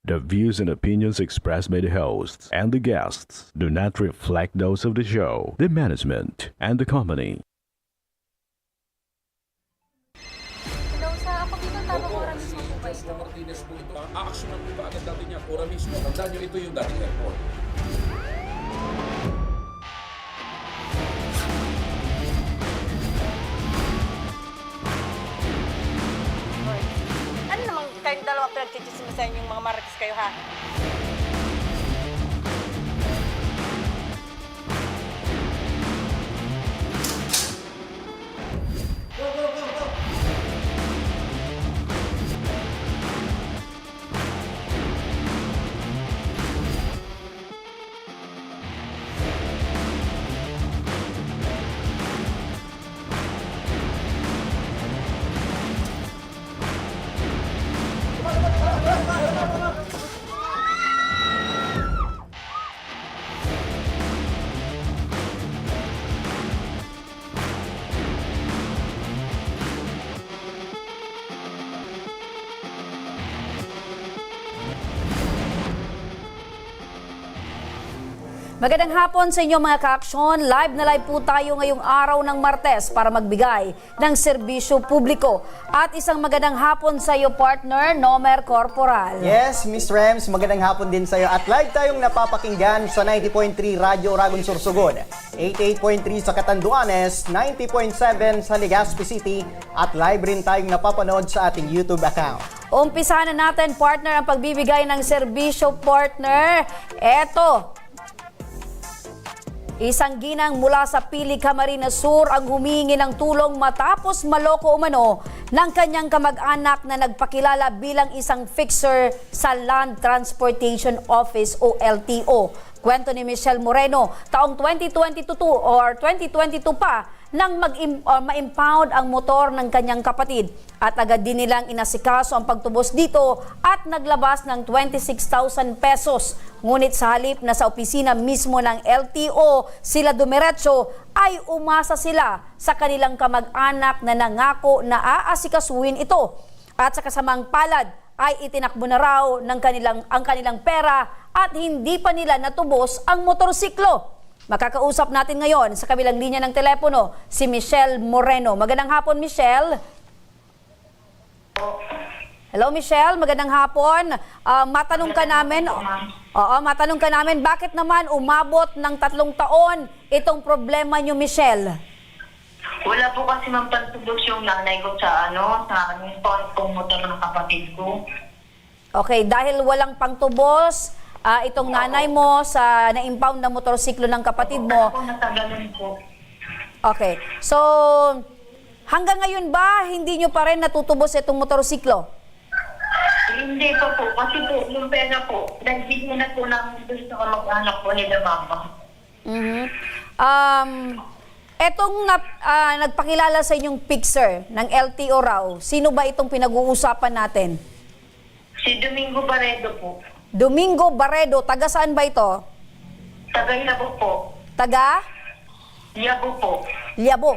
The views and opinions expressed by the hosts and the guests do not reflect those of the show, the management, and the company. Hello, sa ako dito tamang oras mismo po ba ito? Joshua Martinez po ito. Aaksyonan po ba agad natin yan? Ora mismo. Tandaan nyo, ito yung dating airport. Hoy. Ano naman kayong dalawa pinagchichismisan yung mga marites kayo, ha? Magandang hapon sa inyo mga ka-aksyon. Live na live po tayo ngayong araw ng Martes para magbigay ng serbisyo publiko. At isang magandang hapon sa iyo partner, Nomer Corporal. Yes, Miss Rems, magandang hapon din sa iyo. At live tayong napapakinggan sa 90.3 Radyo Oragon Sorsogon, 88.3 sa Catanduanes, 90.7 sa Legazpi City, at live rin tayong napapanood sa ating YouTube account. Umpisa na natin partner ang pagbibigay ng serbisyo partner. Eto, isang ginang mula sa Pili, Camarines Sur ang humingi ng tulong matapos maloko umano ng kanyang kamag-anak na nagpakilala bilang isang fixer sa Land Transportation Office o LTO. Kwento ni Michelle Moreno, taong 2022 or 2022 pa nang ma-impound ang motor ng kanyang kapatid at agad din nilang inasikaso ang pagtubos dito at naglabas ng 26,000 pesos. Ngunit sa halip na sa opisina mismo ng LTO sila dumiretso, ay umasa sila sa kanilang kamag-anak na nangako na aasikasuhin ito. At sa kasamang palad ay itinakbo na raw ng ang kanilang pera at hindi pa nila natubos ang motorsiklo. Makakausap natin ngayon sa kabilang linya ng telepono si Michelle Moreno. Magandang hapon, Michelle. Hello, Michelle. Magandang hapon. Matanong ka namin, bakit naman umabot ng 3 taon itong problema niyo, Michelle? Wala po kasi magpantubos yung nanay ko sa kong motor ng kapatid ko. Okay, dahil walang pangtubos, itong nanay mo sa na-impound na motorsiklo ng kapatid mo. Ako natagalan po. Okay, so hanggang ngayon ba hindi nyo pa rin natutubos itong motorsiklo? Hindi pa po. Kasi po, yung pera po, nagbigyan na po ng gusto ko mag-anak po nila mama. Nagpakilala sa inyong fixer ng LTO raw. Sino ba itong pinag-uusapan natin? Si Domingo Barredo po. Domingo Barredo, taga saan ba ito? Taga Yabo po. Taga? Yabo po. Liabo.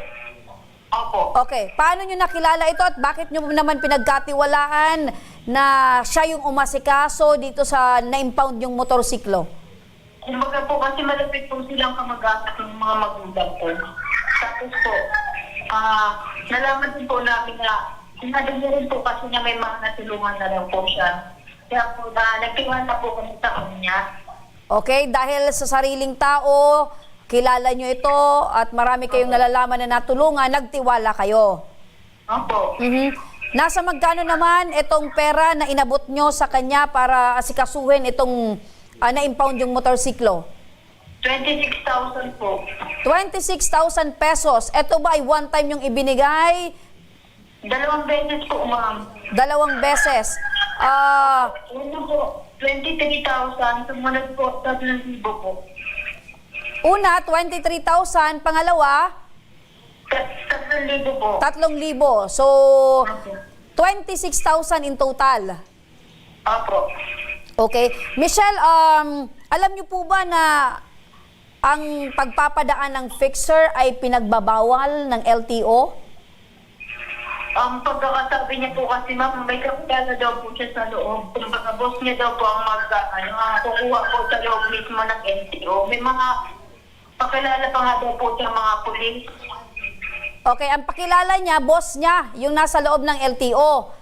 Opo. Okay, paano nyo nakilala ito at bakit nyo naman pinagkatiwalaan na siya yung umasikaso dito sa na-impound yung motorsiklo? Kumbaga po kasi malapit po silang kamag-anak ng mga magulang po. Tapos po, nalaman din po namin na sinabi niya rin po kasi niya may mga natulungan na lang po siya. Kaya po nagtiwala po kami sa kanya. Okay, dahil sa sariling tao, kilala nyo ito at marami kayong nalalaman na natulungan, nagtiwala kayo. Opo. Nasa magkano naman itong pera na inabot nyo sa kanya para asikasuhin itong na-impound yung motorsiklo? 26,000 po. 26,000 pesos. Ito ba ay one time yung ibinigay? 2 beses po, ma'am. 2 beses. Una po, 23,000. Sumunod po, 3,000 po. Una, 23,000. Pangalawa, 3,000 po. 3,000. So, 26,000 in total. Opo. Okay. Michelle, alam niyo po ba na ang pagpapadaan ng fixer ay pinagbabawal ng LTO? Ang pagkakasabi niya po kasi ma'am, may kakilala daw po siya sa loob. Kung baka boss niya daw po ang kukuha po sa loob mismo ng NTO. May mga pakilala pa nga daw po siya mga pulis. Okay, ang pakilala niya, boss niya, yung nasa loob ng LTO.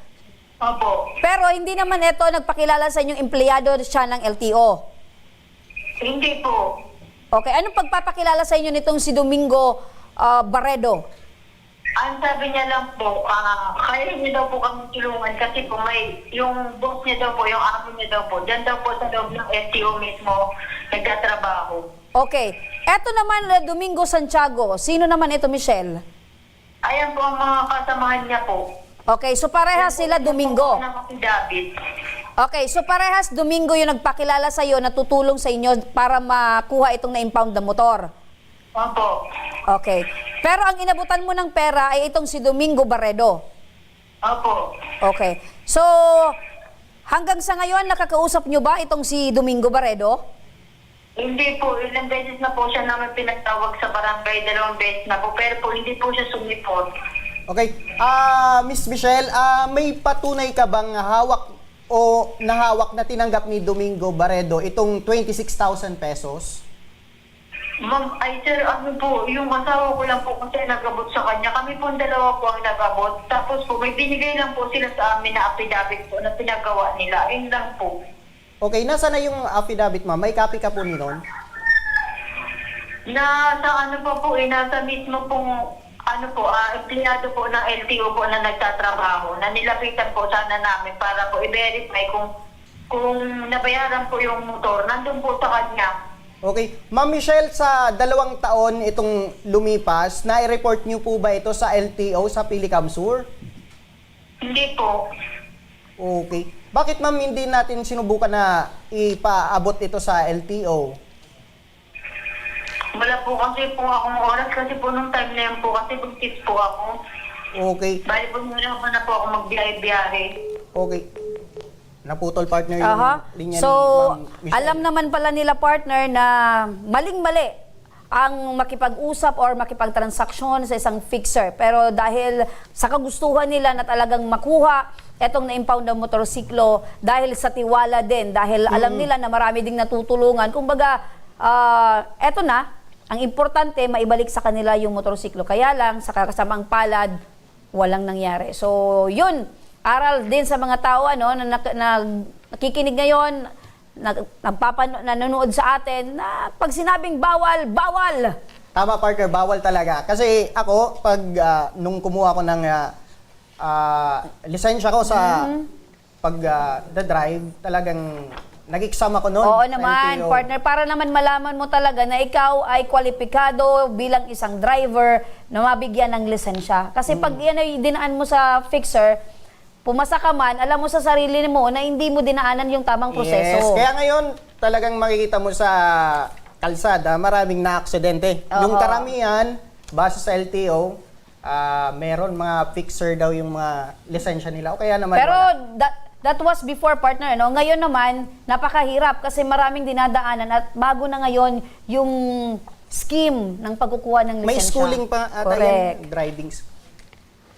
Opo. Pero hindi naman ito nagpakilala sa inyong empleyado siya ng LTO. Hindi po. Okay, anong pagpapakilala sa inyo nitong si Domingo Barredo? Ang sabi niya lang po, kaya niya daw po kami tulungan kasi po may, yung boss niya daw po, yung amo niya daw po, dyan daw po sa loob ng FTO mismo nagtatrabaho. Okay, eto naman Domingo Santiago, sino naman ito, Michelle? Ayan po ang mga kasamahan niya po. Okay, so parehas sila Domingo. David. Okay, so parehas Domingo yung nagpakilala sa iyo na tutulong sa inyo para makuha itong na-impound na motor. Opo. Okay. Pero ang inabutan mo ng pera ay itong si Domingo Barredo. Opo. Okay. So, hanggang sa ngayon, nakakausap nyo ba itong si Domingo Barredo? Hindi po, ilang beses na po siya namin pinatawag sa barangay, 2 beses na po, pero po hindi po siya sumipot. Okay. Miss Michelle, may patunay ka bang hawak o nahawak na tinanggap ni Domingo Barredo itong 26,000 pesos? Ma'am, ay sir, ano po, yung asawa ko lang po kasi nagabot sa kanya. Kami po ang dalawa po ang nagabot. Tapos po, may binigay lang po sila sa amin na affidavit po na pinagawa nila. Ayun lang po. Okay, nasa na yung affidavit, ma'am? May copy ka po ninon? Nasa ano pa po, nasa mismo pong empleyado po ng LTO po na nagtatrabaho, na nilapitan po sana namin para po i-verify kung nabayaran po yung motor. Nandun po sa kanya. Okay. Ma'am Michelle, sa 2 taon itong lumipas, na-report niyo po ba ito sa LTO, sa Pilicam Sur? Hindi po. Okay. Bakit ma'am hindi natin sinubukan na ipaabot ito sa LTO? Wala po kasi po akong oras kasi po nung time na yun po kasi buntis po ako. Okay. Bali po nila na po ako magbiyahe-biyahe. Okay. Naputol partner yung Aha. linya So, ni Ma'am Michelle. alam naman pala nila partner na maling-mali ang makipag-usap or makipagtransaksyon sa isang fixer. Pero dahil sa kagustuhan nila na talagang makuha etong na-impound na motorsiklo, dahil sa tiwala din, dahil alam nila na marami ding natutulungan. Kumbaga, eto na, ang importante, maibalik sa kanila yung motorsiklo. Kaya lang, sa kasamang palad, walang nangyari. So, yun, aral din sa mga tao na nakikinig ngayon, nanonood sa atin, na pag sinabing bawal, bawal! Tama partner, bawal talaga. Kasi ako, pag nung kumuha ko ng lisensya ko sa pag-drive, talagang nag-exam ako noon. Oo sa naman, LTO. partner, para naman malaman mo talaga na ikaw ay kwalipikado bilang isang driver na mabigyan ng lisensya. Kasi pag yan ay dinaan mo sa fixer, pumasa ka man, alam mo sa sarili mo na hindi mo dinaanan yung tamang proseso. Yes, kaya ngayon talagang makikita mo sa kalsada, maraming na-aksidente. Oo. Yung karamihan, base sa LTO, meron mga fixer daw yung mga lisensya nila. O kaya naman Pero wala. that was before, partner. No? Ngayon naman, napakahirap kasi maraming dinadaanan at bago na ngayon yung scheme ng pagkukuha ng lisensya. May schooling pa ata Correct. yung driving.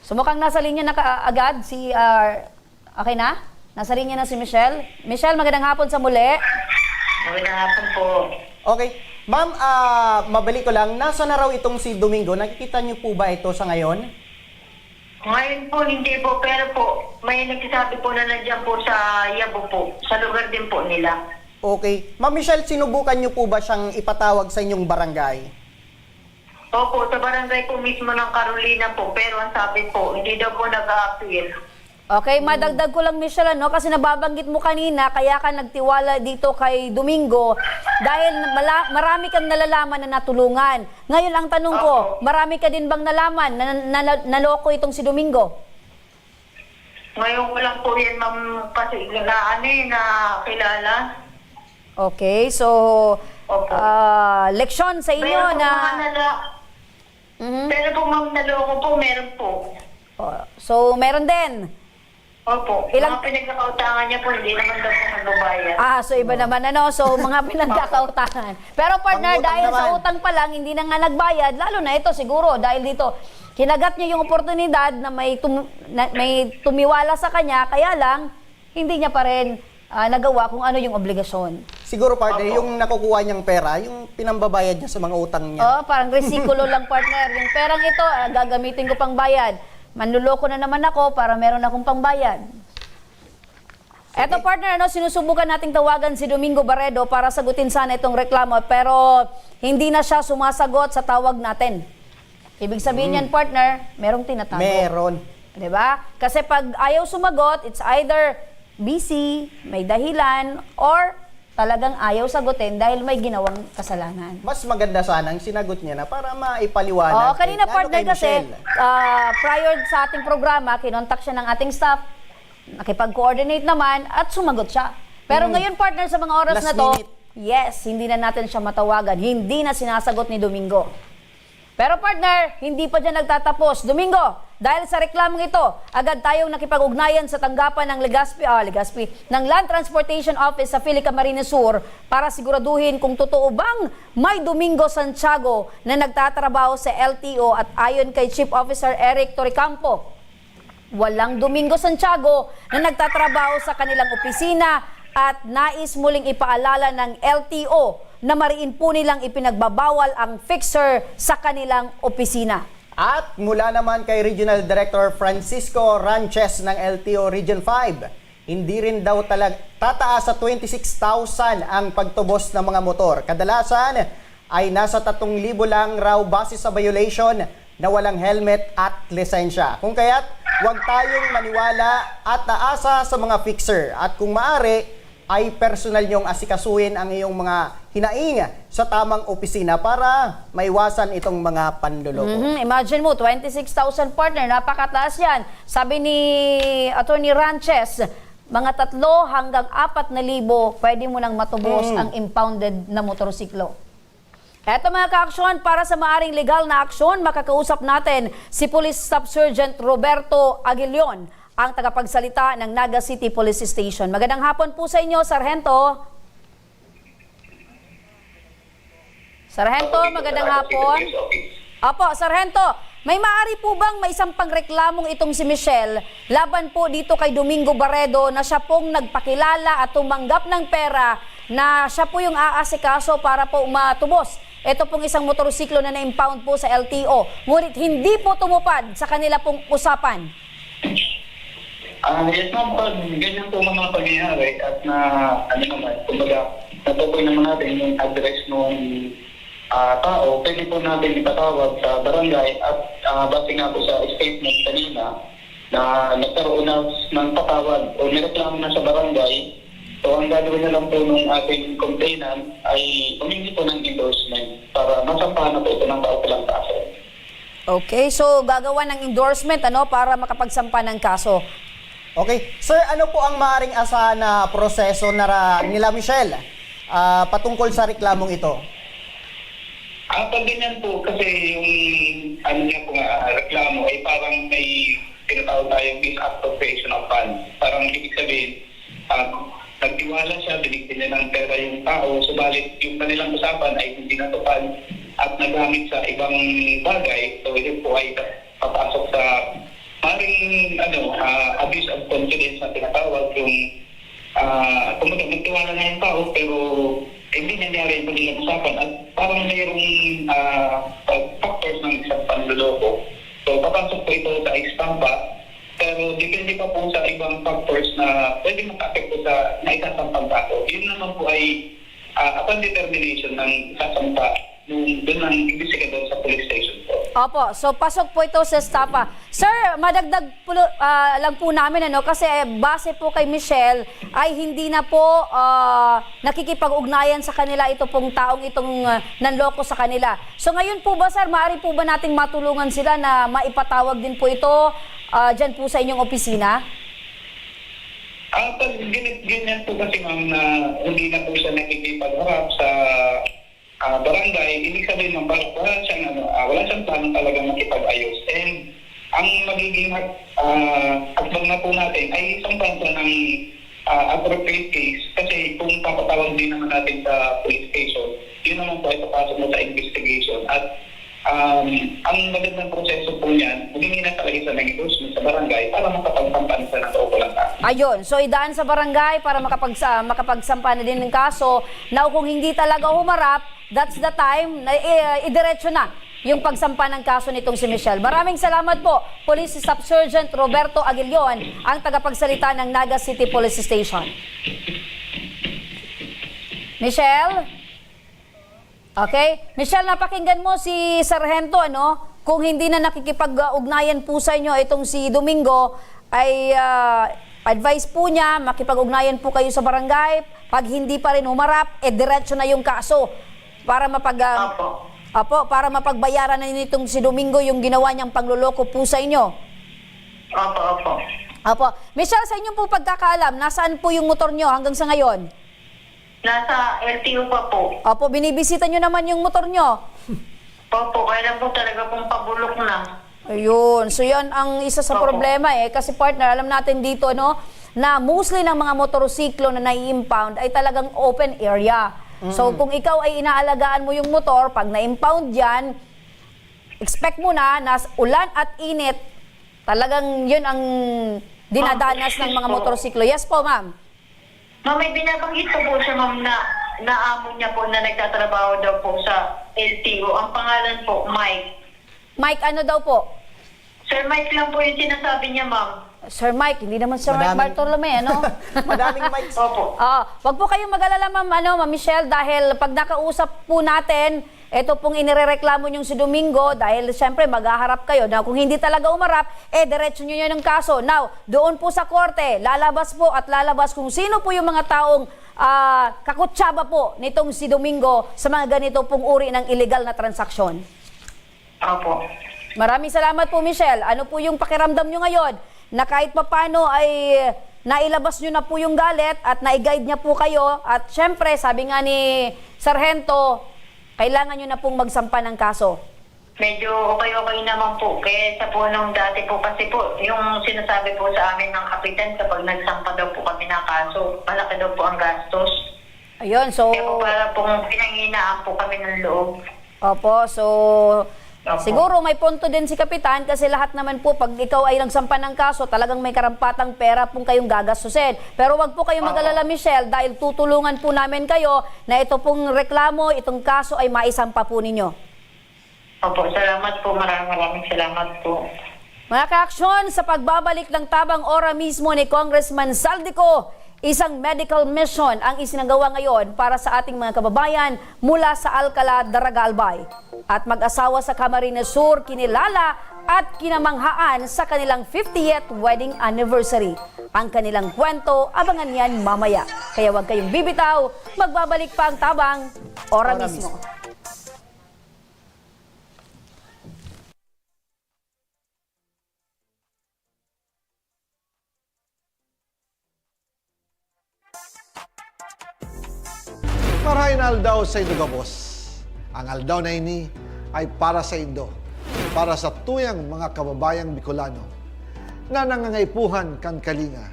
So mukhang nasa linya na kaagad si... okay na? Nasa linya na si Michelle. Michelle, magandang hapon sa muli. Magandang hapon po. Okay. Ma'am, mabalik ko lang. Nasa na raw itong si Domingo? Nakikita niyo po ba ito sa ngayon? Ngayon po, hindi po, pero po, may nagsasabi po na nandiyan po sa Yabo po, sa lugar din po nila. Okay. Ma'am Michelle, sinubukan niyo po ba siyang ipatawag sa inyong barangay? Opo, sa barangay po mismo ng Carolina po, pero ang sabi po, hindi daw po nag-a-appeal. Okay, madagdag ko lang, Michelle, kasi nababanggit mo kanina, kaya ka nagtiwala dito kay Domingo dahil marami kang nalalaman na natulungan. Ngayon, ang tanong ko, marami ka din bang nalaman na naloko itong si Domingo? Ngayon ko lang po yan, ma'am, kasi na kilala. Okay, so, Opo. leksyon sa inyo Pero po, na... Pero po, ma'am, naloko po, meron po. So, meron din. Opo. Ilang- Mga pinagkakautangan niya po, hindi naman daw po nagbabayad. So iba naman ano, so mga pinagkakautangan. Pero partner, Pangutang dahil sa naman. utang pa lang, hindi na nga nagbayad, lalo na ito siguro, dahil dito, kinagat niya yung oportunidad na may tumiwala sa kanya, kaya lang, hindi niya pa rin nagawa kung ano yung obligasyon. Siguro partner, yung nakukuha niyang pera, yung pinambabayad niya sa mga utang niya. Parang resikulo lang partner. Yung perang ito, gagamitin ko pang bayad. Manluloko na naman ako para meron akong pangbayad. Eto partner, sinusubukan nating tawagan si Domingo Barredo para sagutin sana itong reklamo pero hindi na siya sumasagot sa tawag natin. Ibig sabihin yan partner, merong tinatago. Meron. Diba? Kasi pag ayaw sumagot, it's either busy, may dahilan, or talagang ayaw sagutin dahil may ginawang kasalanan. Mas maganda sanang sinagot niya na para maipaliwanag. Oo, kanina lalo partner kay kasi, Michelle. prior sa ating programa, kinontak siya ng ating staff, nakipag-coordinate naman, at sumagot siya. Pero ngayon partner, sa mga oras Last na to, minute. yes, hindi na natin siya matawagan. Hindi na sinasagot ni Domingo. Pero partner, hindi pa dyan nagtatapos. Domingo, dahil sa reklamong ito, agad tayong nakipag-ugnayan sa tanggapan ng Legazpi, ng Land Transportation Office sa Fili Camarines Sur para siguraduhin kung totoo bang may Domingo Santiago na nagtatrabaho sa LTO at ayon kay Chief Officer Eric Toricampo, walang Domingo Santiago na nagtatrabaho sa kanilang opisina at nais muling ipaalala ng LTO na mariin po nilang ipinagbabawal ang fixer sa kanilang opisina. At mula naman kay Regional Director Francisco Ranches ng LTO Region 5, hindi rin daw tataas sa 26,000 ang pagtubos ng mga motor. Kadalasan ay nasa 3,000 lang raw base sa violation na walang helmet at lisensya. Kung kaya't huwag tayong maniwala at taasa sa mga fixer. At kung maaari, ay personal niyong asikasuhin ang iyong mga hinaing sa tamang opisina para maiwasan itong mga panluloko. Imagine mo, 26,000 partner, napakataas yan. Sabi ni Attorney Ranches, mga 3 hanggang 4,000 pwede mo nang matubos ang impounded na motorsiklo. Eto mga ka-aksyon, para sa maaring legal na aksyon, makakausap natin si Police Staff Sergeant Roberto Aguilion, ang tagapagsalita ng Naga City Police Station. Magandang hapon po sa inyo, Sargento. Sargento, magandang hapon. Opo, Sargento, may maaari po bang may isang pangreklamong itong si Michelle laban po dito kay Domingo Barredo na siya pong nagpakilala at tumanggap ng pera na siya po yung aasikaso para po matubos ito pong isang motorsiklo na na-impound po sa LTO. Ngunit hindi po tumupad sa kanila pong usapan. Yes ma'am, pag ganyan po mga pangyayari at kumbaga, natukoy naman natin yung address ng tao, pwede po natin ipatawag sa barangay at base nga po sa statement kanina na nagkaroon na ng patawag o nireklamo na sa barangay. So ang gagawin na lang po ng ating complainant ay humingi po ng endorsement para masampahan na po ito ng kaukulang kaso. Okay, so gagawa ng endorsement para makapagsampa ng kaso. Okay. Sir, ano po ang maaaring asahan na proseso nila Michelle patungkol sa reklamong ito? Pag ganyan po, kasi yung niya po reklamo ay parang may tinatawag tayong misappropriation of funds. Parang ibig sabihin, nagtiwala siya, binigyan niya ng pera yung tao, subalit yung kanilang usapan ay hindi natupad at nagamit sa ibang bagay. So yun po ay papasok sa maring abuse of confidence na tinatawag yung kumaga nagtiwala na yung tao pero hindi nangyari yung kanilang usapan at parang mayroong factors ng isang panluloko. So papasok po ito sa istampa pero depende pa po sa ibang factors na pwede maka-apekto sa naisasampang kaso. Yun naman po ay upon determination ng isasampa doon ng investigador sa police station po. Opo, so pasok po ito sa estapa. Sir, madagdag po, lang po namin kasi base po kay Michelle ay hindi na po nakikipag-ugnayan sa kanila ito pong taong itong nanloko sa kanila. So ngayon po ba sir, maaari po ba nating matulungan sila na maipatawag din po ito dyan po sa inyong opisina? Pag ganyan po kasi ma'am na hindi na po siya nakikipagharap sa barangay, ibig sabihin ng wala siyang plano talaga makipag-ayos. And ang magiging hakbang na po natin ay isang bansa ng appropriate case kasi kung papatawag din naman natin sa police station, yun naman po ay papasok mo sa investigation at ang magandang proseso po niyan, humingi na talaga sa endorsement sa barangay para makapagsampan sa naukulang kaso. Ayun, so idaan sa barangay para makapagsampa na din ng kaso. Now, kung hindi talaga humarap, that's the time na idiretso na yung pagsampa ng kaso nitong si Michelle. Maraming salamat po, Police Staff Sergeant Roberto Aguilion, ang tagapagsalita ng Naga City Police Station. Michelle? Okay? Michelle, napakinggan mo si Sargento, ano? Kung hindi na nakikipag-ugnayan po sa inyo itong si Domingo, ay advice po niya, makipag-ugnayan po kayo sa barangay. Pag hindi pa rin humarap, diretso na yung kaso para para mapagbayaran na nitong si Domingo yung ginawa niyang pangluloko po sa inyo. Opo. Michelle, sa inyong po pagkakaalam, nasaan po yung motor nyo hanggang sa ngayon? Nasa LTO pa po. Opo, binibisita nyo naman yung motor nyo. Opo, kaya po talaga pong pabulok na. Ayun. So yan ang isa sa Opo. problema kasi partner, alam natin dito na mostly ng mga motorsiklo na nai-impound ay talagang open area. So kung ikaw ay inaalagaan mo yung motor, pag na-impound yan, expect mo na ulan at init, talagang yun ang dinadanas ng mga motorsiklo. Yes po, ma'am. Ma'am, may binabanggit ko po siya, ma'am, na naamo niya po na nagtatrabaho daw po sa LTO. Ang pangalan po, Mike. Mike, ano daw po? Sir Mike lang po yung sinasabi niya, ma'am. Sir Mike, hindi naman Sir Mike Madaming- Bartolome, ano? Madaming mics. Opo. Wag po kayong mag-alala, Ma'am Michelle, dahil pag nakausap po natin, ito pong inirereklamo niyong si Domingo, dahil siyempre maghaharap kayo. Na kung hindi talaga umarap, diretso niyo yun ng kaso. Now, doon po sa korte, lalabas kung sino po yung mga taong kakutsaba po nitong si Domingo sa mga ganito pong uri ng illegal na transaksyon. Opo. Maraming salamat po, Michelle. Ano po yung pakiramdam nyo ngayon na kahit papano ay nailabas nyo na po yung galit at na-guide niya po kayo at syempre, sabi nga ni Sargento, kailangan nyo na pong magsampa ng kaso. Medyo okay naman po. Kaya sa po nung dati po kasi po, yung sinasabi po sa amin ng kapitan kapag nagsampa daw po kami ng kaso, malaki daw po ang gastos. Ayun, so... Kaya po para pong pinanghinaan po kami ng loob. Opo, so... Opo. Siguro may punto din si Kapitan kasi lahat naman po pag ikaw ay nagsampa ng kaso, talagang may karampatang pera pong kayong gagastusin. Pero wag po kayong mag-alala, Michelle, dahil tutulungan po namin kayo na ito pong reklamo, itong kaso ay maisampa po ninyo. Opo, salamat po. Maraming salamat po. Mga ka-aksyon, sa pagbabalik ng tabang ora mismo ni Congressman Saldico, isang medical mission ang isinagawa ngayon para sa ating mga kababayan mula sa Alcala, Daraga, Albay. At mag-asawa sa Camarines Sur, kinilala at kinamanghaan sa kanilang 50th wedding anniversary. Ang kanilang kwento, abangan yan mamaya. Kaya huwag kayong bibitaw, magbabalik pa ang tabang ora mismo. Marahin aldaw sa Indo Gabos. Ang aldaw na ini ay para sa Indo, para sa tuyang mga kababayang Bicolano na nangangaipuhan kan kalinga,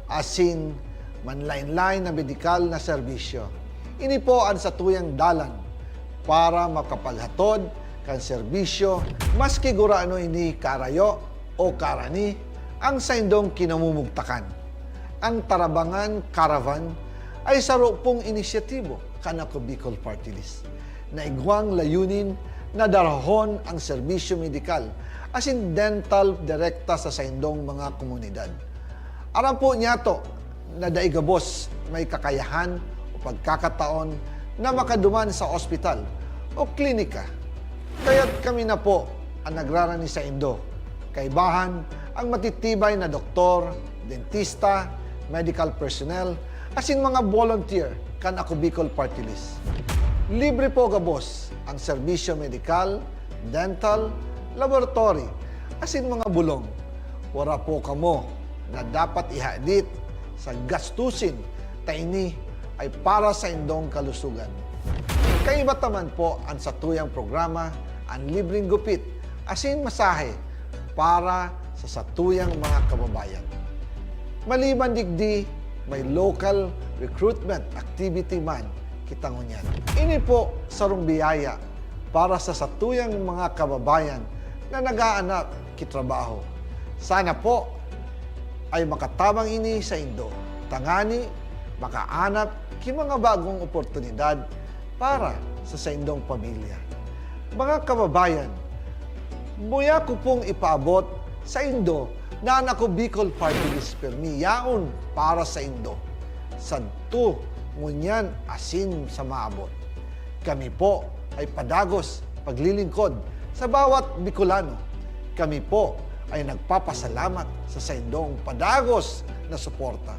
asin manlain-lain na medikal na serbisyo. Ini po ang sa tuyang dalan para makapaghatod kan serbisyo maski gurano ini karayo o karani ang sa Indong kinamumugtakan. Ang Tarabangan Caravan ay saro pong inisyatibo kanako Bicol Party List na igwang layunin na darahon ang serbisyo medikal asin dental direkta sa saindong mga komunidad. Aram po niya to na daigabos may kakayahan o pagkakataon na makaduman sa ospital o klinika. Kaya't kami na po ang nagrarani sa Indo. Kaibahan ang matitibay na doktor, dentista, medical personnel, asin mga volunteer kan ako Bicol Party List. Libre po gabos ang serbisyo medikal, dental, laboratory, asin mga bulong. Wala po kamo na dapat ihadit sa gastusin taini ay para sa indong kalusugan. Kaiba taman po ang sa tuyang programa, ang libreng gupit, asin masahe, para sa satuyang mga kababayan. Maliban digdi, may local recruitment activity man kita ngunyan. Ini po sarong biyaya para sa satuyang mga kababayan na nag-aanap kitrabaho. Sana po ay makatabang ini sa Indo. Tangani, makaanap ki mga bagong oportunidad para sa Indong pamilya. Mga kababayan, buya ko pong ipaabot sa Indo na ako Bicol Party List Permi yaon para sa Indo. Sadto ngunyan asin sa maabot. Kami po ay padagos paglilingkod sa bawat Bicolano. Kami po ay nagpapasalamat sa Indong padagos na suporta.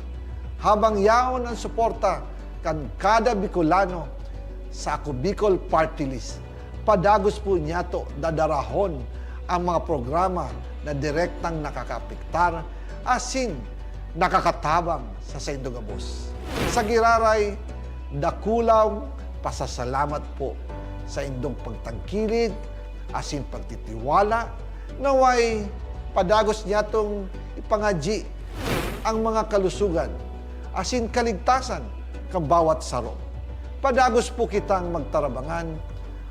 Habang yaon ang suporta kan kada Bicolano sa ako Bicol Party List, padagos po niya to dadarahon ang mga programa na direktang nakakapiktar asin nakakatabang sa Saindo Gabos. Sa giraray, dakulaw pasasalamat po sa indong pagtangkilid asin pagtitiwala naway padagos niya tong ipangadji ang mga kalusugan asin kaligtasan kang bawat saro. Padagos po kitang magtarabangan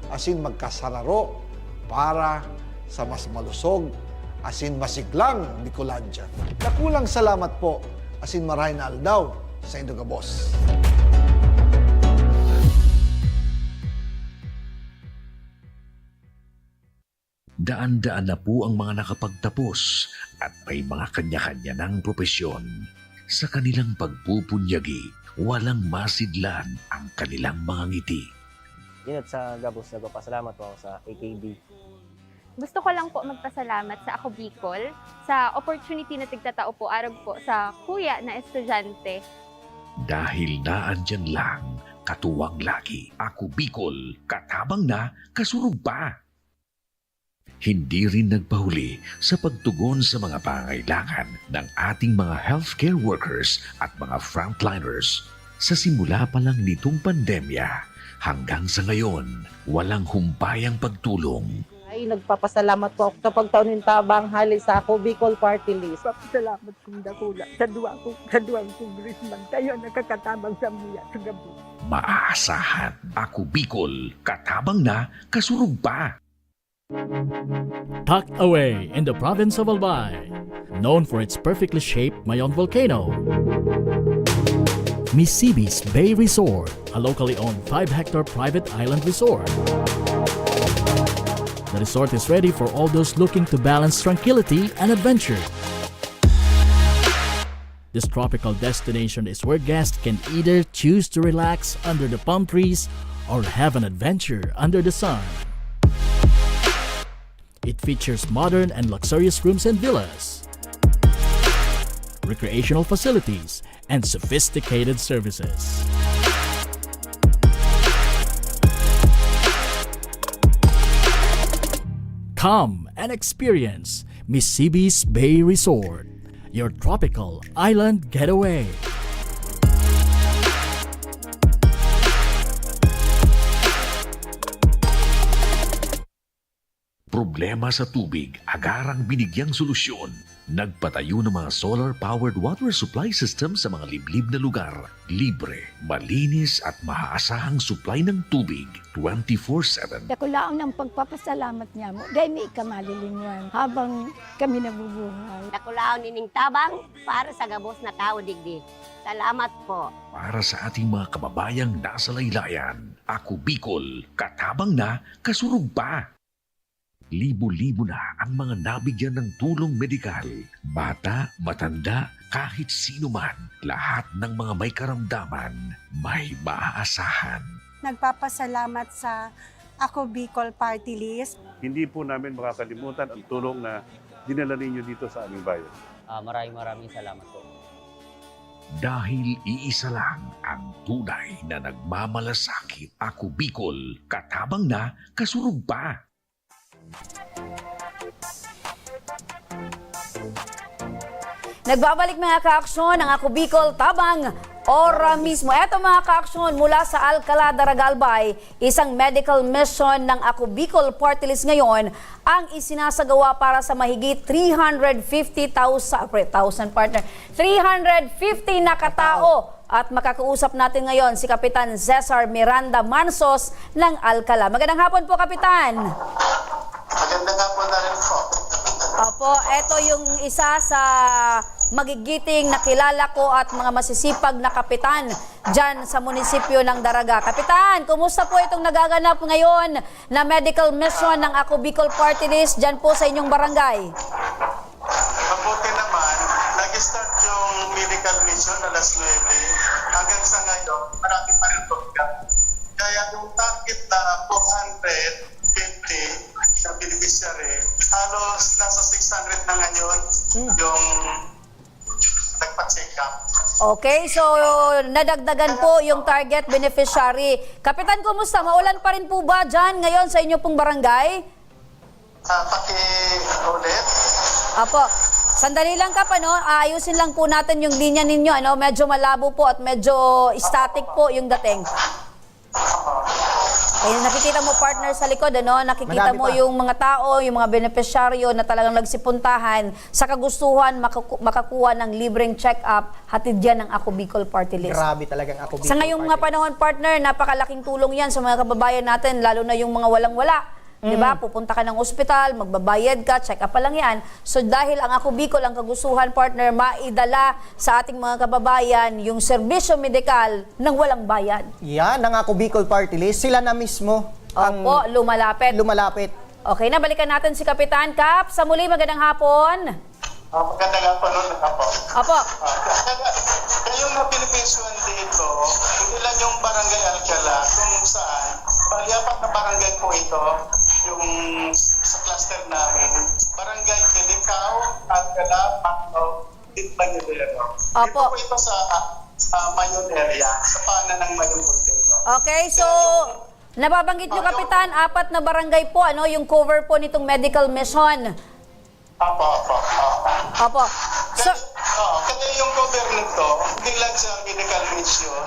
asin magkasararo para sa mas malusog asin masiglang Bicolandia. Nakulang salamat po asin maray na aldaw sa Saindo Gabos. Daan-daan na po ang mga nakapagtapos at may mga kanya-kanya ng propesyon. Sa kanilang pagpupunyagi, walang masidlan ang kanilang mga ngiti. Dinat sa Gabos, nagpapasalamat po ako sa AKB. Gusto ko lang po magpasalamat sa Ako Bicol sa opportunity na tigtatao po arag po sa kuya na estudyante. Dahil naandyan lang, katuwang lagi, Ako Bicol, katabang na, kasurug pa. Hindi rin nagpahuli sa pagtugon sa mga pangailangan ng ating mga healthcare workers at mga frontliners. Sa simula pa lang nitong pandemya, hanggang sa ngayon, walang humpayang pagtulong. Ay, nagpapasalamat po ako sa pagtaunin tabang hali sa Ako Bicol Party List. Salamat kong dakula sa duwang congressman. Kayo nakakatabang sa mga sa gabi. Maaasahan, Ako Bicol, katabang na, kasurug pa. Tucked away in the province of Albay, known for its perfectly shaped Mayon volcano, Misibis Bay Resort, a locally owned 5-hectare private island resort. The resort is ready for all those looking to balance tranquility and adventure. This tropical destination is where guests can either choose to relax under the palm trees or have an adventure under the sun. It features modern and luxurious rooms and villas, recreational facilities, and sophisticated services. Come and experience Misibis Bay Resort, your tropical island getaway. Problema sa tubig, agarang binigyang solusyon. Nagpatayo ng mga solar-powered water supply system sa mga liblib na lugar. Libre, malinis at maaasahang supply ng tubig 24/7. Dakulaon ng pagpapasalamat niya mo. Dahil may ikamalilinwan habang kami nabubuhay. Nakulaon ining tabang para sa Gabos na tao digdi. Salamat po. Para sa ating mga kababayang nasa laylayan, Ako Bicol, katabang na, kasurug pa. Libo-libo na ang mga nabigyan ng tulong medikal. Bata, matanda, kahit sino man, lahat ng mga may karamdaman, may maaasahan. Nagpapasalamat sa Ako Bicol Party List. Hindi po namin makakalimutan ang tulong na dinala ninyo dito sa aming bayan. Maraming salamat po. Dahil iisa lang ang tunay na nagmamalasakit. Ako Bicol, katabang na, kasurug pa. Nagbabalik mga ka-aksyon ang Ako Bicol Tabang Ora mismo. Eto mga ka-aksyon, mula sa Alcala, Daragalbay, isang medical mission ng Ako Bicol Party List ngayon ang isinasagawa para sa mahigit 350,000 partner, 350 na katao. At makakausap natin ngayon si Kapitan Cesar Miranda Mansos ng Alcala. Magandang hapon po, Kapitan. Magandang hapon na rin po. Opo, eto yung isa sa magigiting nakilala ko at mga masisipag na kapitan dyan sa munisipyo ng Daraga. Kapitan, kumusta po itong nagaganap ngayon na medical mission ng Ako Bicol Party List dyan po sa inyong barangay? Mabuti naman, nag-start yung medical mission alas 9. Hanggang sa ngayon, marami pa rin program. Kaya yung target na 450 na beneficiary, halos nasa 600 na ngayon yung nagpa-check up. Okay, so nadagdagan po yung target beneficiary. Kapitan, kumusta? Maulan pa rin po ba dyan ngayon sa inyo pong barangay? Paki-ulit. Apo, sandali lang Kap, ano? Ayusin lang po natin yung linya ninyo. Ano? Medyo malabo po at medyo static po yung dating. Eh, nakikita mo partner sa likod, ano? Nakikita mo yung mga tao, yung mga beneficiaryo na talagang nagsipuntahan sa kagustuhan makakuha ng libreng check-up, hatid yan ng Ako Bicol Party List. Grabe talagang Ako Bicol Sa ngayong mga panahon, partner, napakalaking tulong yan sa mga kababayan natin, lalo na yung mga walang-wala. Diba? Pupunta ka ng ospital, magbabayad ka, check up pa lang yan. So dahil ang Ako Bicol, ang kagustuhan, partner, maidala sa ating mga kababayan yung serbisyo medikal ng walang bayad. Yan, ang Ako Bicol Party List, sila na mismo ang Opo, lumalapit. Okay na, balikan natin si Kapitan. Kap, sa muli, magandang hapon. Magandang hapon nun ako. Opo. Kayong napilisyon dito, hindi lang yung barangay Alcala, kung saan, bali-apat na barangay po ito, yung sa cluster namin. Barangay Kilikao, Alcala, Pacto, Ditbayudero. Opo. Ito po ito sa Mayon area, sa paanan ng Mayon Portero. Okay, so nababanggit nyo, Kapitan, 4 na barangay po, ano, yung cover po nitong medical mission. Opo. So, kasi yung cover nito, hindi lang sa medical mission,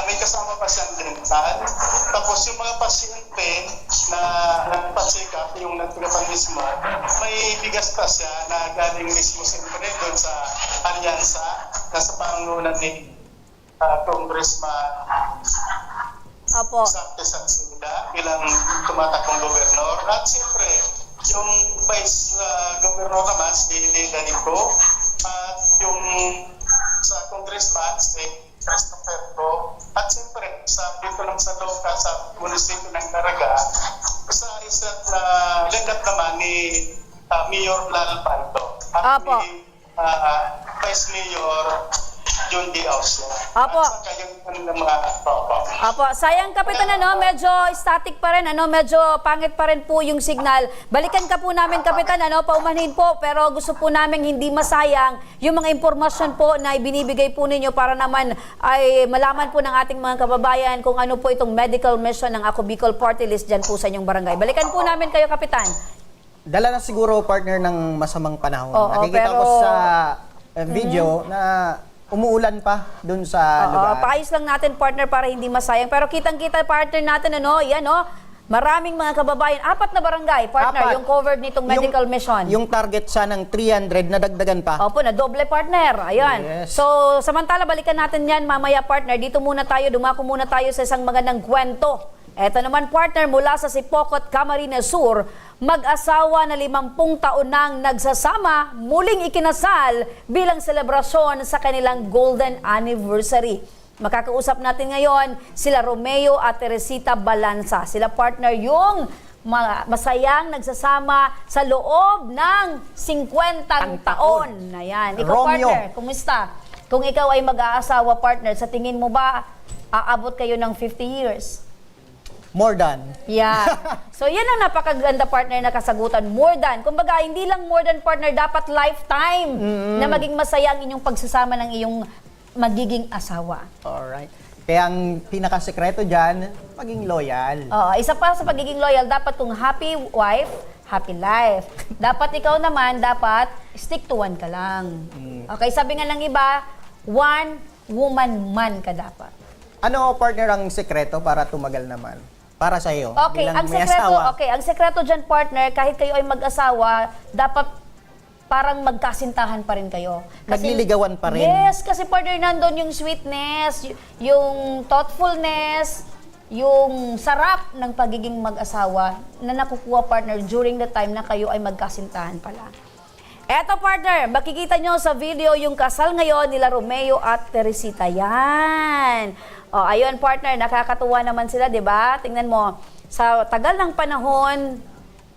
may kasama pa siyang dental. Tapos yung mga pasyente na nagpa-check up, yung nagtagapan mismo, may bigas pa siya na galing mismo siyempre doon sa alyansa, na sa pangunan ni Congressman Sakte Sansida bilang tumatakong gobernador. At siyempre, yung vice governor naman, si Lili Danico, at yung sa congressman, si Christopher Go, at siyempre sa dito lang sa Loca, sa munisipyo ng Daraga, sa isa't legat naman ni Mayor Lal Paldo at ni Vice Mayor John D. Austin. Opo. At saka yung kanilang mga tropa. Opo, sayang Kapitan, ano, medyo static pa rin, ano, medyo pangit pa rin po yung signal. Balikan ka po namin, Kapitan, ano, paumanhin po, pero gusto po namin hindi masayang yung mga impormasyon po na ibinibigay po ninyo para naman ay malaman po ng ating mga kababayan kung ano po itong medical mission ng Ako Bicol Party List dyan po sa inyong barangay. Balikan po namin kayo, Kapitan. Dala na siguro, partner, ng masamang panahon. Nakikita pero ko sa video na umuulan pa dun sa lugar. Paayos lang natin, partner, para hindi masayang. Pero kitang-kita, partner natin, ano, yan, oh, maraming mga kababayan, 4 na barangay, partner, yung covered nitong medical mission. Yung target siya ng 300 na dagdagan pa. Opo, na doble, partner. Ayan. Yes. So, samantala, balikan natin yan mamaya, partner. Dito muna tayo, dumako muna tayo sa isang magandang kwento. Eto naman, partner, mula sa Sipocot, Camarines Sur, mag-asawa na 50 taon nang nagsasama, muling ikinasal bilang selebrasyon sa kanilang golden anniversary. Makakausap natin ngayon sila Romeo at Teresita Balanza. Sila, partner, yung masayang nagsasama sa loob ng 50 taon. Ayan. Ikaw, Romeo, partner, kumusta? Kung ikaw ay mag-aasawa, partner, sa tingin mo ba aabot kayo ng 50 years? More than. Yeah. So, yan ang napakaganda, partner, na kasagutan. More than. Kumbaga, hindi lang more than, partner, dapat lifetime na maging masaya ang inyong pagsasama ng iyong magiging asawa. Alright. Kaya ang pinakasekreto dyan, maging loyal. Isa pa sa pagiging loyal, dapat kung happy wife, happy life. Dapat ikaw naman, dapat stick to one ka lang. Okay, sabi nga ng iba, one woman man ka dapat. Ano, partner, ang sekreto para tumagal naman? Para sa iyo, Okay, bilang ang may sekreto, asawa. ang sekreto diyan, partner, kahit kayo ay mag-asawa, dapat parang magkasintahan pa rin kayo. Nagliligawan pa rin. Yes, kasi partner, nandun yung sweetness, yung thoughtfulness, yung sarap ng pagiging mag-asawa na nakukuha, partner, during the time na kayo ay magkasintahan pala. Eto, partner, makikita nyo sa video yung kasal ngayon nila Romeo at Teresita. Yan. O, ayun, partner, nakakatuwa naman sila, di ba? Tingnan mo, sa tagal ng panahon,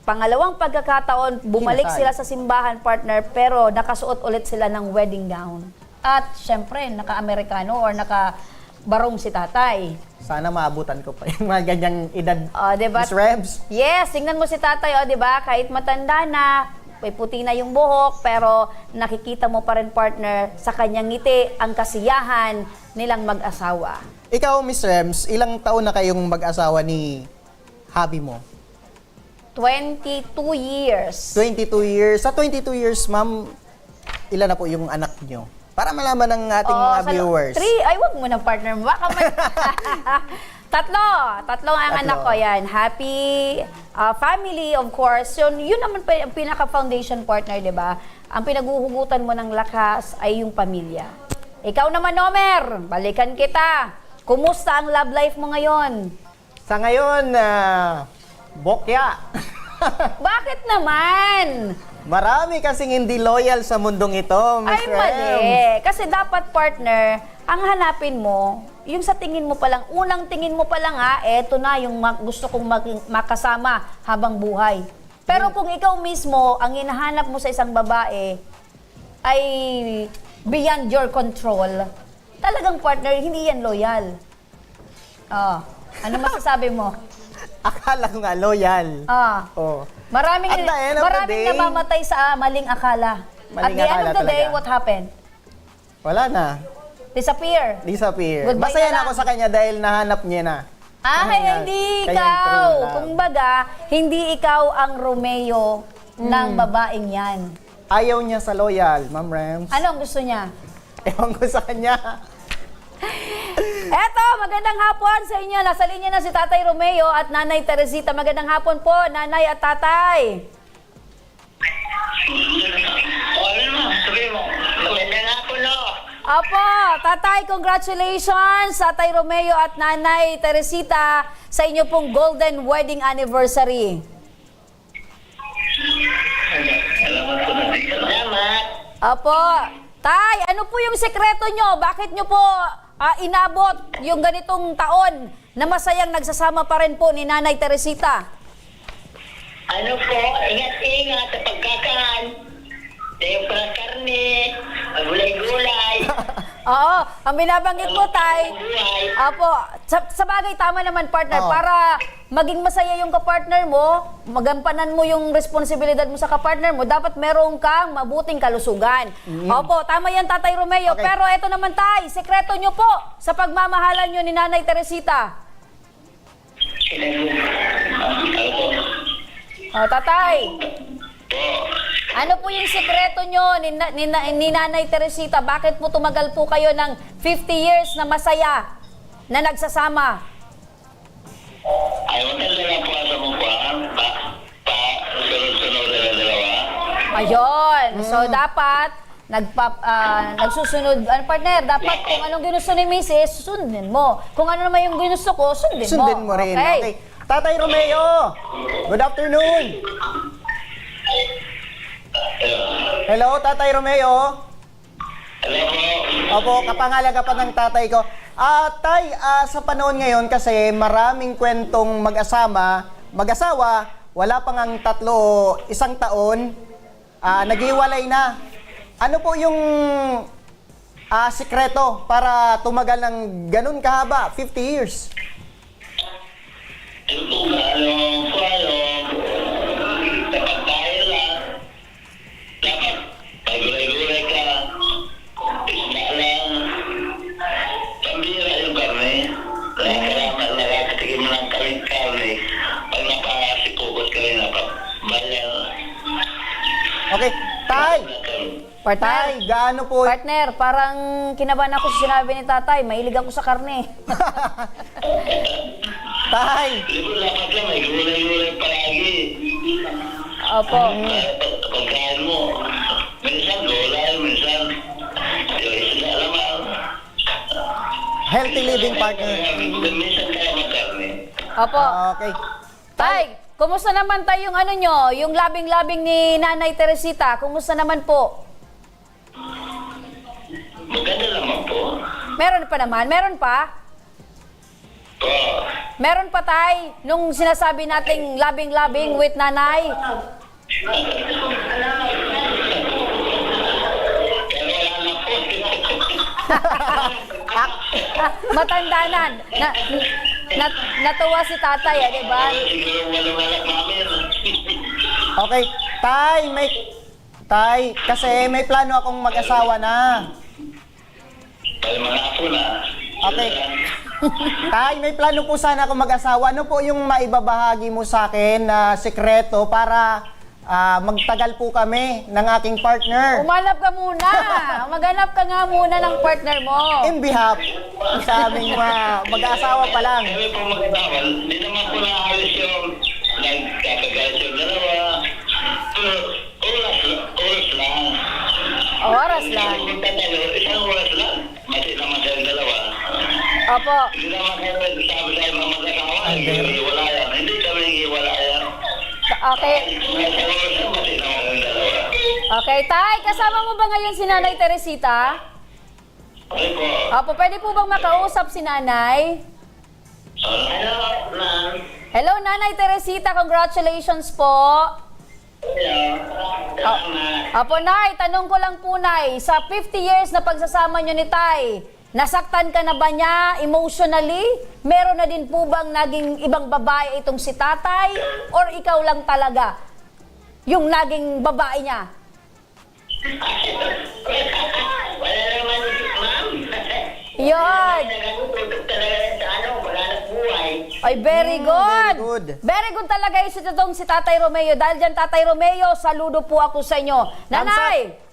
pangalawang pagkakataon, bumalik Kinasal. sila sa simbahan, partner, pero nakasuot ulit sila ng wedding gown. At, syempre, naka-Amerikano or naka-barong si tatay. Sana maabutan ko pa yung mga ganyang edad, diba? Miss Rebs. Yes, tingnan mo si tatay, di ba? Kahit matanda na, may puti na yung buhok, pero nakikita mo pa rin, partner, sa kanyang ngiti, ang kasiyahan nilang mag-asawa. Ikaw, Miss Rebs, ilang taon na kayong mag-asawa ni hubby mo? 22 years. 22 years. Sa 22 years, ma'am, ilan na po yung anak nyo? Para malaman ng ating mga viewers. 3, ay wag mo na, partner. Baka may... Tatlo ang anak ko, yan. Happy family, of course. Yun naman pa yung pinaka-foundation, partner, di ba? Ang pinaguhugutan mo ng lakas ay yung pamilya. Ikaw naman, Nomer, balikan kita. Kumusta ang love life mo ngayon? Sa ngayon, bokya. Bakit naman? Marami kasing hindi loyal sa mundong ito, Miss Ay, mali. Kasi dapat, partner, ang hanapin mo, yung sa tingin mo palang, unang tingin mo palang eto na yung gusto kong makasama habang buhay. Pero kung ikaw mismo, ang hinahanap mo sa isang babae ay beyond your control, talagang, partner, hindi yan loyal. Ano masasabi mo? Akala ko nga loyal. Oh. Maraming At the end of the day, namamatay sa maling akala. At Maling the end akala of the day, talaga. what happened? Wala na. Disappear. Masaya Goodbye na na lang. ako sa kanya dahil nahanap niya na. Hindi Kanyang ikaw. true love. Kumbaga, hindi ikaw ang Romeo ng babaeng yan. Ayaw niya sa loyal, Ma'am Rems. Ano ang gusto niya? Ewan ko sa kanya. Eto, magandang hapon sa inyo. Nasa linya na si Tatay Romeo at Nanay Teresita. Magandang hapon po, Nanay at Tatay. Magandang hapon, no? Apo, Tatay, congratulations Tatay Romeo at Nanay Teresita sa inyo pong golden wedding anniversary. Salamat. Apo, Tay, ano po yung sekreto nyo? Bakit nyo po inabot yung ganitong taon na masayang nagsasama pa rin po ni Nanay Teresita? Ano po, ingat-ingat sa pagkakaan. Tayo pa karne, gulay-gulay. Oo, ang binabanggit mo, Tay. Apo, sa bagay, tama naman, partner. Para maging masaya yung kapartner mo, magampanan mo yung responsibilidad mo sa kapartner mo, dapat meron kang mabuting kalusugan. Opo, tama yan, Tatay Romeo. Okay. Pero eto naman, Tay, sekreto nyo po sa pagmamahalan nyo ni Nanay Teresita. Tatay. Ano po yung sekreto nyo ni Nanay Teresita? Bakit po tumagal po kayo ng 50 years na masaya na nagsasama? Ayaw na lang po sa mukha. Sunod-sunod na dalawa. Ayun. So, dapat nagsusunod. Partner, dapat kung anong ginusto ni Mrs., sundin mo. Kung ano naman yung ginusto ko, sundin mo. Sundin mo rin. Okay. Tatay Romeo, good afternoon. Hello, Tatay Romeo. Hello po. Opo, kapangalaga pa ng tatay ko. Tay, sa panahon ngayon kasi maraming kwentong mag-asawa, wala pang ang 1 taon, naghiwalay na. Ano po yung sikreto para tumagal ng ganun kahaba, 50 years? Dapat tayo lang. Dapat pagulay-gulay ka. Isda lang. Pambira yung karne. Nakakaramat, nakakatigim mo ng karne. Pag napasikukot ka rin, napabayal. Okay, Tay, Partner, Tay, gaano po? partner, parang kinabahan ako sa sinabi ni tatay. Mahilig ako sa karne. Tay, Siguro dapat lang, may gulay-gulay palagi. Opo. Pagkain mo, minsan gulay, minsan yung isda naman. healthy living partner. Minsan kaya magkarne. Opo. Okay. Tay, kumusta naman tayo yung ano nyo? Yung labing-labing ni Nanay Teresita. Kumusta naman po? Maganda naman po. Meron pa naman? Meron pa? Oo. Meron pa, Tay? Nung sinasabi nating labing-labing with Nanay? Matanda na. Natuwa si tatay, di ba? Siguro walang anak namin. Okay. Tay, kasi may plano akong mag-asawa na. Ay, mga apo na. Okay. Tay, may plano po sana akong mag-asawa. Ano po yung maibabahagi mo sa akin na sekreto para magtagal po kami ng aking partner? Umanap ka muna. Maghanap ka nga muna ng partner mo. In behalf sa aming mag-asawa pa lang. Kami po magkatawal, hindi naman po naayos yung nagkakagalit yung dalawa. Oras lang. Oras lang. Kung tatalo, isang oras lang. Mati naman kayong dalawa. Opo. Hindi naman kayo sabi tayo mga mag-asawa, hiwalayan. Hindi kami hiwalayan. Okay. Nasa oras lang, mati naman kayong dalawa. Okay, Tay, kasama mo ba ngayon si Nanay Teresita? Ano po? Opo, pwede po bang makausap si Nanay? Ano, ma'am? Hello, Nanay Teresita. Congratulations po. Opo, Nay. Tanong ko lang po, Nay. Sa 50 years na pagsasama nyo ni Tay, nasaktan ka na ba niya emotionally? Meron na din po bang naging ibang babae itong si Tatay? Or ikaw lang talaga yung naging babae niya? Wala naman, ma'am. Yun. Nagatututok talaga sa ano, wala na buhay. Ay, very good. Very good. Very good talaga yung itong si Tatay Romeo. Dahil dyan, Tatay Romeo, saludo po ako sa inyo. Nanay!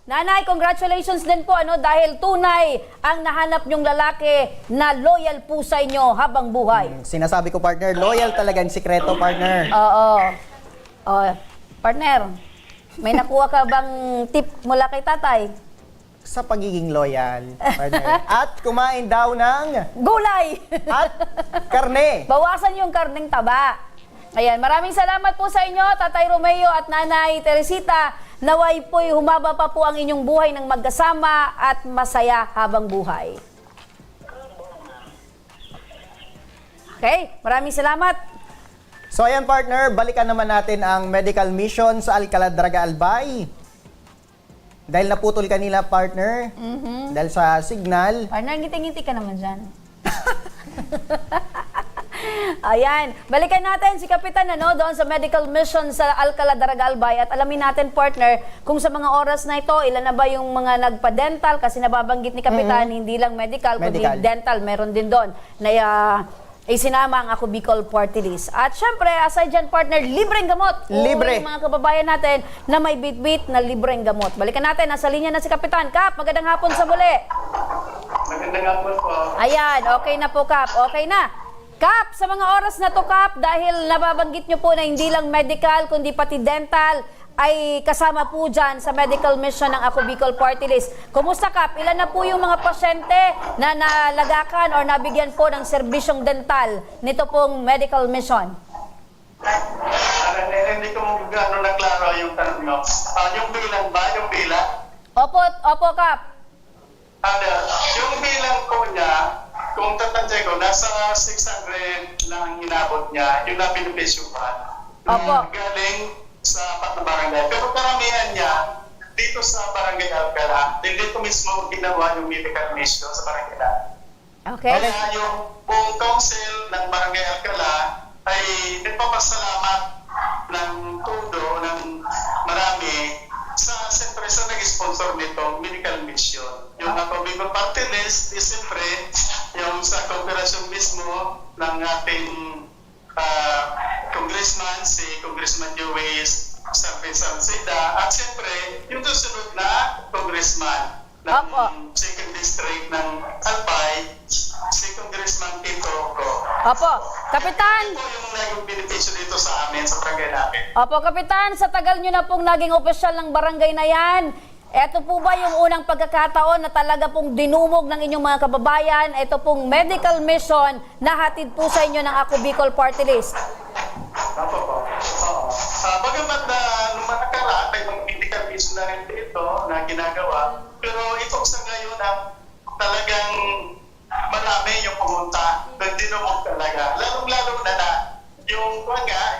Nanay, congratulations din po, dahil tunay ang nahanap nyong lalaki na loyal po sa inyo habang buhay. Sinasabi ko, partner, loyal talaga ang sikreto, partner. Oo. Partner, may nakuha ka bang tip mula kay Tatay? Sa pagiging loyal, partner. At kumain daw ng Gulay! at karne. Bawasan yung karneng taba. Ayan, maraming salamat po sa inyo, Tatay Romeo at Nanay Teresita. Naway po'y humaba pa po ang inyong buhay ng magkasama at masaya habang buhay. Okay, maraming salamat. So ayan, partner, balikan naman natin ang medical mission sa Alcalá Draga Albay. Dahil naputol kanila, partner, dahil sa signal. Partner, ngiti-ngiti ka naman dyan. Ayan, balikan natin si Kapitan doon sa medical mission sa Alcalá Draga Albay at alamin natin, partner, kung sa mga oras na ito, ilan na ba yung mga nagpa-dental kasi nababanggit ni Kapitan, hindi lang medical, kundi dental, meron din doon na isinama ang Ako Bicol Party List. At syempre, aside dyan, partner, libreng gamot. Libre. Yung mga kababayan natin na may bit-bit na libreng gamot. Balikan natin, nasa linya na si Kapitan. Kap, magandang hapon sa muli. Magandang hapon po. Ayan, okay na po, Kap. Okay na. Kap, sa mga oras na to, Kap, dahil nababanggit nyo po na hindi lang medical, kundi pati dental, ay kasama po dyan sa medical mission ng Ako Bicol Party List. Kumusta, Kap? Ilan na po yung mga pasyente na nalagakan o nabigyan po ng serbisyong dental nito pong medical mission? Hindi ko gano'n naklaro yung tanong nyo. Yung bilang ba? Yung bilang? Opo, Kap. Yung bilang po niya, kung tatansay ko, nasa 600 lang inabot niya, yung nabinupisyuhan. Opo. Galing sa apat na barangay. Pero karamihan niya, dito sa barangay Alcalá, dito mismo ginawa yung medical mission sa barangay Alcalá. Okay. Kaya yung buong council ng barangay Alcalá ay nagpapasalamat ng todo, ng marami, siyempre sa nag-sponsor nitong medical mission. Yung Ako Bicol Party List is siyempre yung sa kooperasyon mismo ng ating Congressman, si Congressman Joey Sabi Salceda, at siyempre, yung susunod na congressman ng Opo. 2nd District ng Albay, si Congressman Tito Oco. Opo, Kapitan. Ito yung naging benepisyo dito sa amin, sa barangay namin. Opo, Kapitan, sa tagal nyo na pong naging opisyal ng barangay na yan, eto po ba yung unang pagkakataon na talaga pong dinumog ng inyong mga kababayan, ito pong medical mission na hatid po sa inyo ng Ako Bicol Party List? Opo po. Oo. Bagamat na nung manakaraan, may mga medical mission na rin dito na ginagawa, pero itong sa ngayon ang talagang marami yung pumunta, dinumog talaga. Lalong-lalo na yung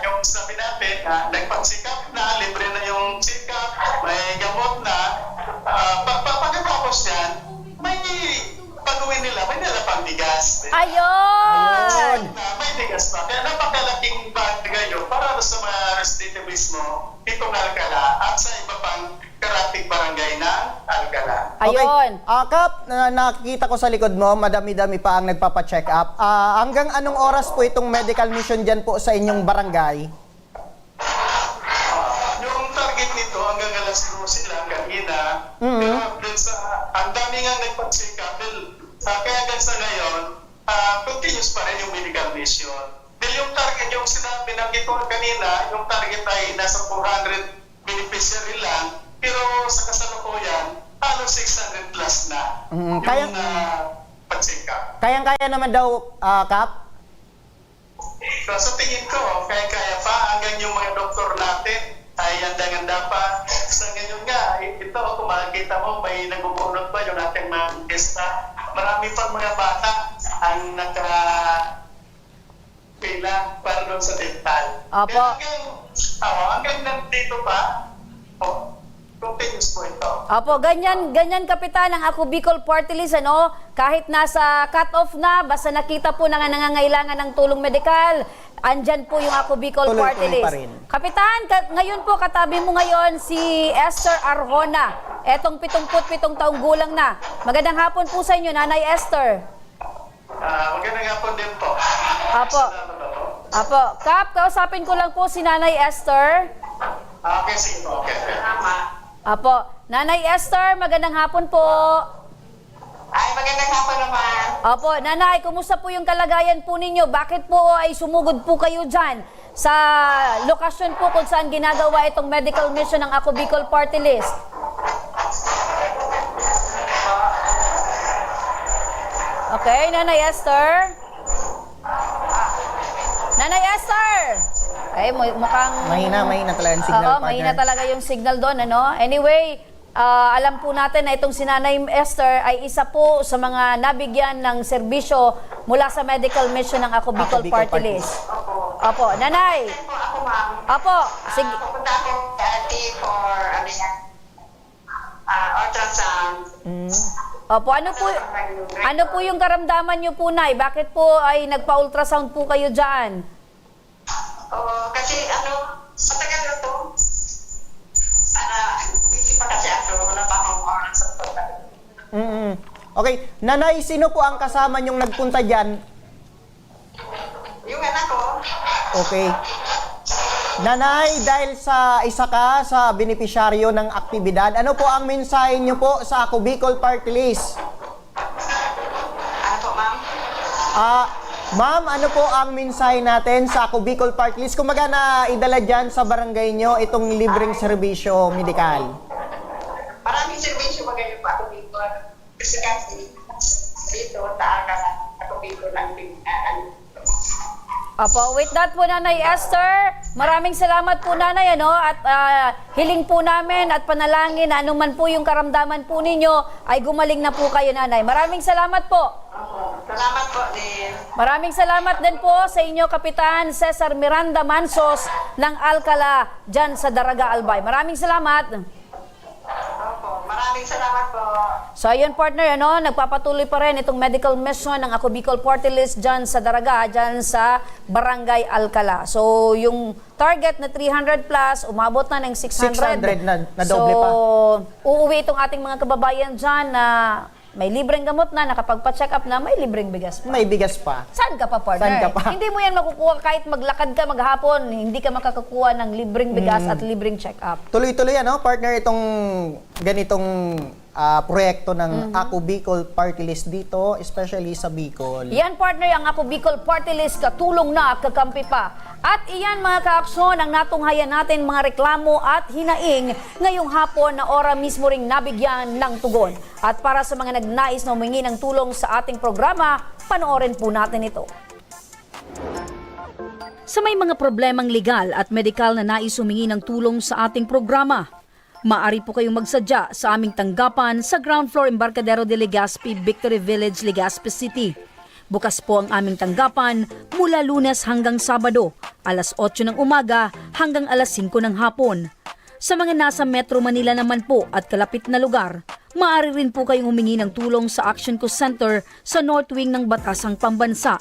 yung sabi natin na nagpagsikap na, libre na yung sikap, may gamot na. Pagkatapos yan, may pag-uwi nila, may nila pang bigas. Ayun! May bigas pa. Kaya napakalaking bagay yun para sa mga residente mismo, itong Alcala at sa iba pang karating barangay ng Alcala. Ayun. Kap, nakikita ko sa likod mo, madami-dami pa ang nagpapa-check up. Hanggang anong oras po itong medical mission dyan po sa inyong barangay? Yung target nito hanggang alas 12 lang kanina. Pero dun sa, ang dami nga nagpa-check up. Kaya hanggang sa ngayon, continuous pa rin yung medical mission. Dahil yung target, yung sinabi ng ito kanina, yung target ay nasa 400 beneficiary lang. Pero sa kasalukuyan, halos 600 plus na yung pag-check up. Kayang-kaya naman daw, Kap? So, sa tingin ko, kaya pa hanggang yung mga doktor natin ay handa-handa pa. Sa ngayon nga, ito kung makikita mo, may nagbubunot pa yung ating mga testa. Marami pang mga bata ang pila para doon sa dental. Opo. Hanggang nandito pa, continuous po ito. Opo, ganyan Kapitan ang Ako Bicol Party List, ano? Kahit nasa cut-off na, basta nakita po na nangangailangan ng tulong medikal, andyan po yung Ako Bicol Party Tuloy-tuloy pa List. rin. Kapitan, ngayon po katabi mo ngayon si Esther Arjona. Etong 77 taong gulang na. Magandang hapon po sa inyo, Nanay Esther. Magandang hapon din po. Apo. Apo. Kap, kausapin ko lang po si Nanay Esther. Okay, sige po. Okay. Apo. Nanay Esther, magandang hapon po. Ay, magandang hapon naman. Opo, Nanay, kumusta po yung kalagayan po ninyo? Bakit po ay sumugod po kayo dyan sa lokasyon po kung saan ginagawa itong medical mission ng Ako Bicol Party List? Okay, Nanay Esther? Nanay Esther! Ay, mukhang... Mahina talaga yung signal, Oo, partner. mahina talaga yung signal doon, ano? Anyway, alam po natin na itong si Nanay Esther ay isa po sa mga nabigyan ng serbisyo mula sa medical mission ng Ako Bicol Party List. Opo, Nanay. Ako, ma'am. Opo, sige. Pupunta ako for, ultrasound. Opo, ano po yung karamdaman niyo po, Nay? Bakit po ay nagpa-ultrasound po kayo dyan? Kasi matagal na to. Busy pa kasi ako, wala pa akong oras sa pagkakas. Okay, Nanay, sino po ang kasama niyong nagpunta dyan? Yung anak ko. Okay. Nanay, dahil sa isa ka sa benepisyaryo ng aktibidad, ano po ang mensahe niyo po sa Ako Bicol Party List? Ano po, ma'am? Ma'am, ano po ang mensahe natin sa Ako Bicol Party List? Kumaga na idala dyan sa barangay nyo itong libreng serbisyo medikal. Maraming servisyo magayon pa ako dito. Kasi dito, ako dito lang din. Opo, with that po, Nanay Esther, maraming salamat po, Nanay, ano, at hiling po namin at panalangin na anuman po yung karamdaman po ninyo ay gumaling na po kayo, Nanay. Maraming salamat po. Salamat po din. Maraming salamat din po sa inyo, Kapitan Cesar Miranda Mansos ng Alcala, dyan sa Daraga, Albay. Maraming salamat. Maraming salamat po. So ayun, partner, ano, nagpapatuloy pa rin itong medical mission ng Ako Bicol Party List dyan sa Daraga, dyan sa Barangay Alcala. So yung target na 300 plus, umabot na ng 600. 600 na doble pa. So uuwi itong ating mga kababayan dyan na may libreng gamot na, nakapagpa-check up na, may libreng bigas pa. May bigas pa. Saan ka pa, partner? Saan ka pa? Hindi mo yan makukuha kahit maglakad ka maghapon. Hindi ka makakakuha ng libreng bigas at libreng check-up. Tuloy-tuloy partner, itong ganitong proyekto ng Ako Bicol Party List dito, especially sa Bicol. Yan, partner, ang Ako Bicol Party List, katulong na, kakampi pa. At iyan, mga kaaksyon, ang natunghayan natin mga reklamo at hinaing ngayong hapon na ora mismo ring nabigyan ng tugon. At para sa mga nagnais na humingi ng tulong sa ating programa, panoorin po natin ito. Sa may mga problemang legal at medikal na nais humingi ng tulong sa ating programa, maaari po kayong magsadya sa aming tanggapan sa ground floor Embarcadero de Legazpi, Victory Village, Legazpi City. Bukas po ang aming tanggapan mula Lunes hanggang Sabado, alas 8 ng umaga hanggang alas 5 ng hapon. Sa mga nasa Metro Manila naman po at kalapit na lugar, maaari rin po kayong humingi ng tulong sa Action Co Center sa North Wing ng Batasang Pambansa.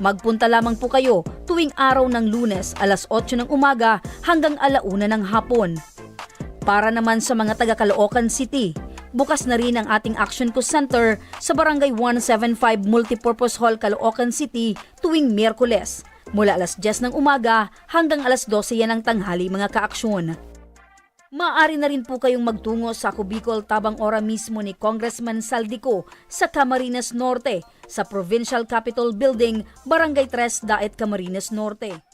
Magpunta lamang po kayo tuwing araw ng Lunes, alas 8 ng umaga hanggang alauna ng hapon. Para naman sa mga taga Caloocan City, bukas na rin ang ating Action Co Center sa Barangay 175 Multipurpose Hall, Caloocan City tuwing Miyerkules, mula alas 10 ng umaga hanggang alas 12 yan ng tanghali, mga kaaksyon. Maaari na rin po kayong magtungo sa Ako Bicol tabang ora mismo ni Congressman Saldico sa Camarines Norte, sa Provincial Capitol Building, Barangay 3, Daet, Camarines Norte.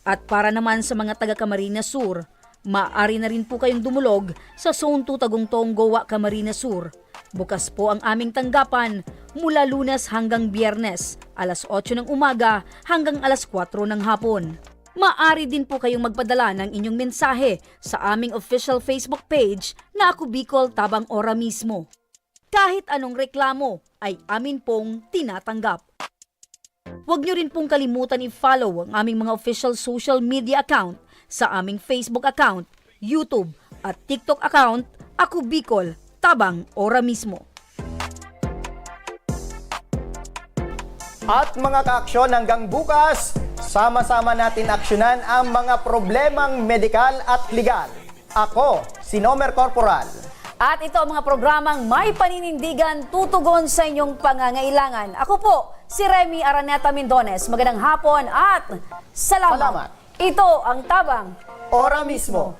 At para naman sa mga taga Camarines Sur, maaari na rin po kayong dumulog sa Zone 2 Tagungtong, Gowa, Camarines Sur. Bukas po ang aming tanggapan mula Lunes hanggang Biyernes, alas 8 ng umaga hanggang alas 4 ng hapon. Maaari din po kayong magpadala ng inyong mensahe sa aming official Facebook page na Ako Bicol tabang ora mismo. Kahit anong reklamo ay amin pong tinatanggap. Huwag nyo rin pong kalimutan i-follow ang aming mga official social media account sa aming Facebook account, YouTube at TikTok account, Ako Bicol tabang ora mismo. At mga kaaksyon, hanggang bukas, sama-sama natin aksyonan ang mga problemang medikal at legal. Ako, si Nomer Corporal. At ito ang mga programang may paninindigan, tutugon sa inyong pangangailangan. Ako po, si Remy Araneta Mindones. Magandang hapon at salamat. Ito ang tabang ora mismo.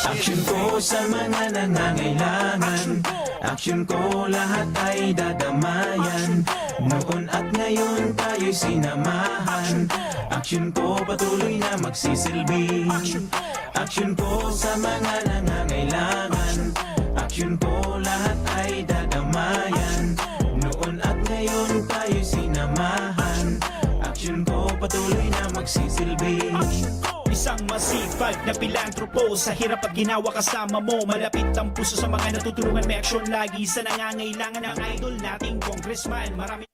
Action ko sa mga nangangailangan. Action ko lahat ay dadamayan. Noon at ngayon tayo'y sinamahan. Action ko patuloy na magsisilbi. Action ko sa mga nangangailangan. Action ko lahat ay dadamayan. Noon at ngayon tayo'y sinamahan. Action ko patuloy na magsisilbi. Isang masipag na pilantropo, sa hirap at ginawa kasama mo. Malapit ang puso sa mga natutulungan, may aksyon lagi sa nangangailangan ng idol nating congressman. Marami